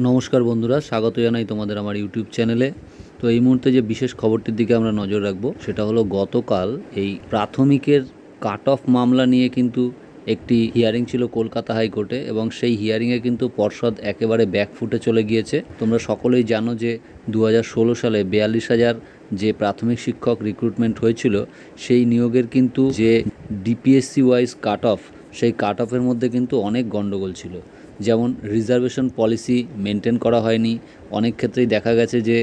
নমস্কার বন্ধুরা, স্বাগত জানাই তোমাদের আমার ইউটিউব চ্যানেলে। তো এই মুহূর্তে যে বিশেষ খবরটির দিকে আমরা নজর রাখবো সেটা হলো গতকাল এই প্রাথমিকের কাট অফ মামলা নিয়ে কিন্তু একটি হিয়ারিং ছিল কলকাতা হাইকোর্টে, এবং সেই হিয়ারিংয়ে কিন্তু পর্ষদ একেবারে ব্যাকফুটে চলে গিয়েছে। তোমরা সকলেই জানো যে 2016 সালে 42,000 যে প্রাথমিক শিক্ষক রিক্রুটমেন্ট হয়েছিল, সেই নিয়োগের কিন্তু যে ডিপিএসসি ওয়াইজ কাট অফ, সেই কাট অফের মধ্যে কিন্তু অনেক গণ্ডগোল ছিল। যেমন রিজার্ভেশন পলিসি মেনটেন করা হয়নি। অনেক ক্ষেত্রেই দেখা গেছে যে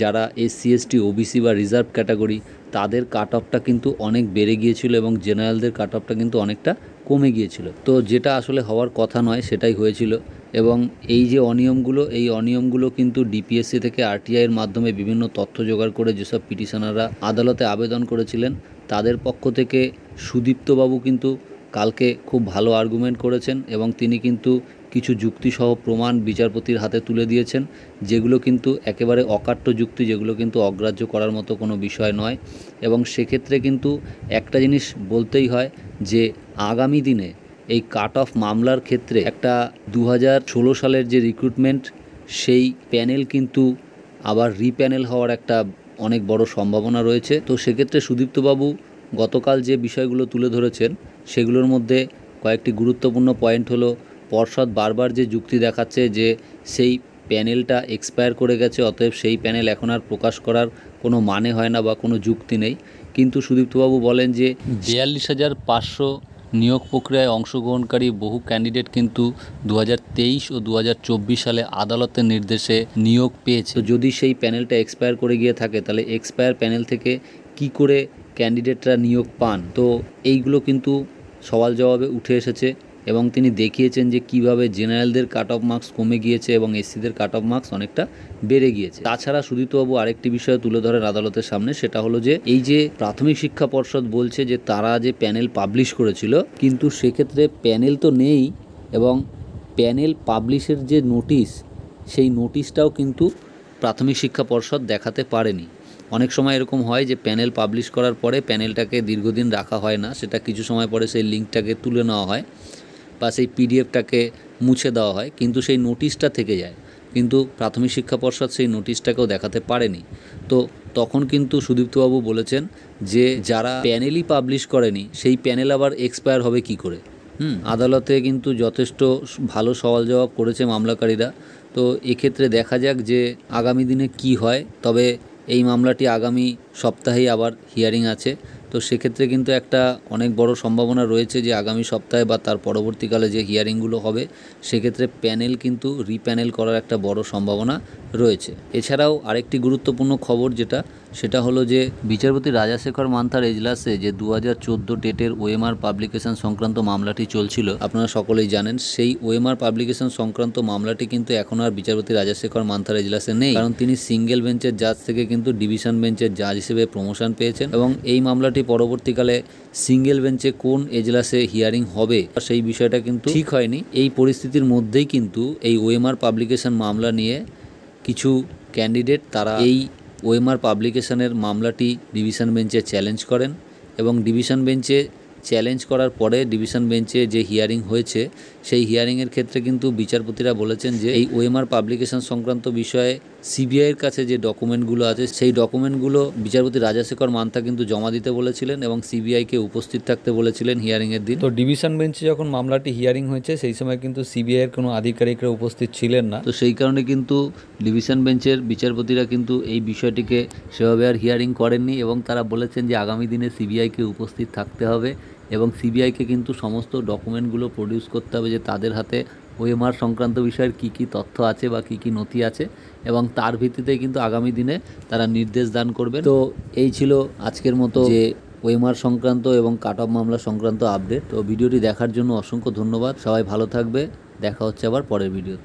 যারা এসসি এসটি ওবিসি বা রিজার্ভ ক্যাটাগরি, তাদের কাট অফটা কিন্তু অনেক বেড়ে গিয়েছিল এবং জেনারেলদের কাট অফটা কিন্তু অনেকটা কমে গিয়েছিল। তো যেটা আসলে হওয়ার কথা নয় সেটাই হয়েছিল। এবং এই যে অনিয়মগুলো কিন্তু ডিপিএসসি থেকে আরটিআইয়ের মাধ্যমে বিভিন্ন তথ্য জোগাড় করে যেসব পিটিশনাররা আদালতে আবেদন করেছিলেন, তাদের পক্ষ থেকে সুদীপ্তবাবু কিন্তু কালকে খুব ভালো আর্গুমেন্ট করেছেন, এবং তিনি কিন্তু কিছু যুক্তিসহ প্রমাণ বিচারপতির হাতে তুলে দিয়েছেন, যেগুলো কিন্তু একেবারে অকাট্য যুক্তি, যেগুলো কিন্তু অগ্রাহ্য করার মতো কোনো বিষয় নয়। এবং সেক্ষেত্রে কিন্তু একটা জিনিস বলতেই হয় যে আগামী দিনে এই কাট অফ মামলার ক্ষেত্রে একটা 2016 সালের যে রিক্রুটমেন্ট, সেই প্যানেল কিন্তু আবার রিপ্যানেল হওয়ার একটা অনেক বড় সম্ভাবনা রয়েছে। তো সেক্ষেত্রে সুদীপ্তবাবু গতকাল যে বিষয়গুলো তুলে ধরেছেন, সেগুলোর মধ্যে কয়েকটি গুরুত্বপূর্ণ পয়েন্ট হলো, পর্ষদ বারবার যে যুক্তি দেখাচ্ছে যে সেই প্যানেলটা এক্সপায়ার করে গেছে, অতএব সেই প্যানেল এখন আর প্রকাশ করার কোনো মানে হয় না বা কোনো যুক্তি নেই। কিন্তু সুদীপ্তবাবু বলেন যে 42,500 নিয়োগ প্রক্রিয়ায় অংশগ্রহণকারী বহু ক্যান্ডিডেট কিন্তু 2023 ও 2024 সালে আদালতের নির্দেশে নিয়োগ পেয়েছে। তো যদি সেই প্যানেলটা এক্সপায়ার করে গিয়ে থাকে, তাহলে এক্সপায়ার প্যানেল থেকে কি করে ক্যান্ডিডেটরা নিয়োগ পান? তো এইগুলো কিন্তু সওয়াল জবাবে উঠে এসেছে, এবং তিনি দেখিয়েছেন যে কিভাবে জেনারেলদের কাট অফ মার্কস কমে গিয়েছে এবং এসসিদের কাট অফ মার্কস অনেকটা বেড়ে গিয়েছে। তাছাড়া সুদীপ্তবাবু আরেকটি বিষয় তুলে ধরেন আদালতের সামনে, সেটা হলো যে এই যে প্রাথমিক শিক্ষা পর্ষদ বলছে যে তারা যে প্যানেল পাবলিশ করেছিল, কিন্তু সেক্ষেত্রে প্যানেল তো নেই, এবং প্যানেল পাবলিশের যে নোটিশ, সেই নোটিশটাও কিন্তু প্রাথমিক শিক্ষা পর্ষদ দেখাতে পারেনি। অনেক সময় এরকম হয় যে প্যানেল পাবলিশ করার পরে প্যানেলটাকে দীর্ঘদিন রাখা হয় না, সেটা কিছু সময় পরে সেই লিঙ্কটাকে তুলে নেওয়া হয় বা সেই পিডিএফটাকে মুছে দেওয়া হয়, কিন্তু সেই নোটিশটা থেকে যায়। কিন্তু প্রাথমিক শিক্ষা পর্ষদ সেই নোটিশটাকেও দেখাতে পারেনি। তো তখন কিন্তু সুদীপ্তবাবু বলেছেন যে যারা প্যানেলই পাবলিশ করেনি, সেই প্যানেল আবার এক্সপায়ার হবে কি করে? আদালতে কিন্তু যথেষ্ট ভালো সওয়াল জবাব করেছে মামলাকারীরা। তো এক্ষেত্রে দেখা যাক যে আগামী দিনে কি হয়। তবে এই মামলাটি আগামী সপ্তাহেই আবার হিয়ারিং আছে। তো সেক্ষেত্রে কিন্তু একটা অনেক বড় সম্ভাবনা রয়েছে যে আগামী সপ্তাহে বা তার পরবর্তীকালে যে হিয়ারিংগুলো হবে, সেক্ষেত্রে প্যানেল কিন্তু রিপ্যানেল করার একটা বড় সম্ভাবনা রয়েছে। এছাড়াও আরেকটি গুরুত্বপূর্ণ খবর সেটা হলো যে বিচারপতি রাজাশেখর মান্থার এজলাসে যে 2014 টেটের ওএমআর পাবলিকেশন সংক্রান্ত মামলাটি চলছিল, আপনারা সকলেই জানেন, সেই ওএমআর পাবলিকেশন সংক্রান্ত মামলাটি কিন্তু এখন আর বিচারপতি রাজাশেখর মান্থার এজলাসে নেই, কারণ তিনি সিঙ্গেল বেঞ্চের জাজ থেকে কিন্তু ডিভিশন বেঞ্চের জাজ হিসেবে প্রমোশন পেয়েছেন। এবং এই মামলাটি পরবর্তীকালে সিঙ্গেল বেঞ্চে কোন এজলাসে হিয়ারিং হবে সেই বিষয়টা কিন্তু ঠিক হয়নি। এই পরিস্থিতির মধ্যেই কিন্তু এই ওএমআর পাবলিকেশন মামলা নিয়ে কিছু ক্যান্ডিডেট তারা এই ওএমআর পাবলিকেশনের মামলাটি ডিভিশন বেঞ্চে চ্যালেঞ্জ করেন, এবং ডিভিশন বেঞ্চে চ্যালেঞ্জ করার পরে ডিভিশন বেঞ্চে যে হিয়ারিং হয়েছে, সেই হিয়ারিংয়ের ক্ষেত্রে কিন্তু বিচারপতিরা বলেছেন যে এই ওএমআর পাবলিকেশন সংক্রান্ত বিষয়ে সিবিআইয়ের কাছে যে ডকুমেন্টগুলো আছে, সেই ডকুমেন্টগুলো বিচারপতি রাজাশেখর মান্থা কিন্তু জমা দিতে বলেছিলেন এবং সিবিআইকে উপস্থিত থাকতে বলেছিলেন হিয়ারিংয়ের দিন। তো ডিভিশন বেঞ্চে যখন মামলাটি হিয়ারিং হয়েছে, সেই সময় কিন্তু সিবিআইয়ের কোনো আধিকারিকরা উপস্থিত ছিলেন না। তো সেই কারণে কিন্তু ডিভিশন বেঞ্চের বিচারপতিরা কিন্তু এই বিষয়টিকে সেভাবে আর হিয়ারিং করেননি, এবং তারা বলেছেন যে আগামী দিনে সিবিআইকে উপস্থিত থাকতে হবে এবং সিবিআইকে কিন্তু সমস্ত ডকুমেন্টগুলো প্রডিউস করতে হবে যে তাদের হাতে ওএমআর সংক্রান্ত বিষয়ের কী কী তথ্য আছে বা কী কী নথি আছে, এবং তার ভিত্তিতে কিন্তু আগামী দিনে তারা নির্দেশ দান করবেন। তো এই ছিল আজকের মতো যে ওএমআর সংক্রান্ত এবং কাট অফ মামলা সংক্রান্ত আপডেট। তো ভিডিওটি দেখার জন্য অসংখ্য ধন্যবাদ। সবাই ভালো থাকবে, দেখা হচ্ছে আবার পরের ভিডিওতে।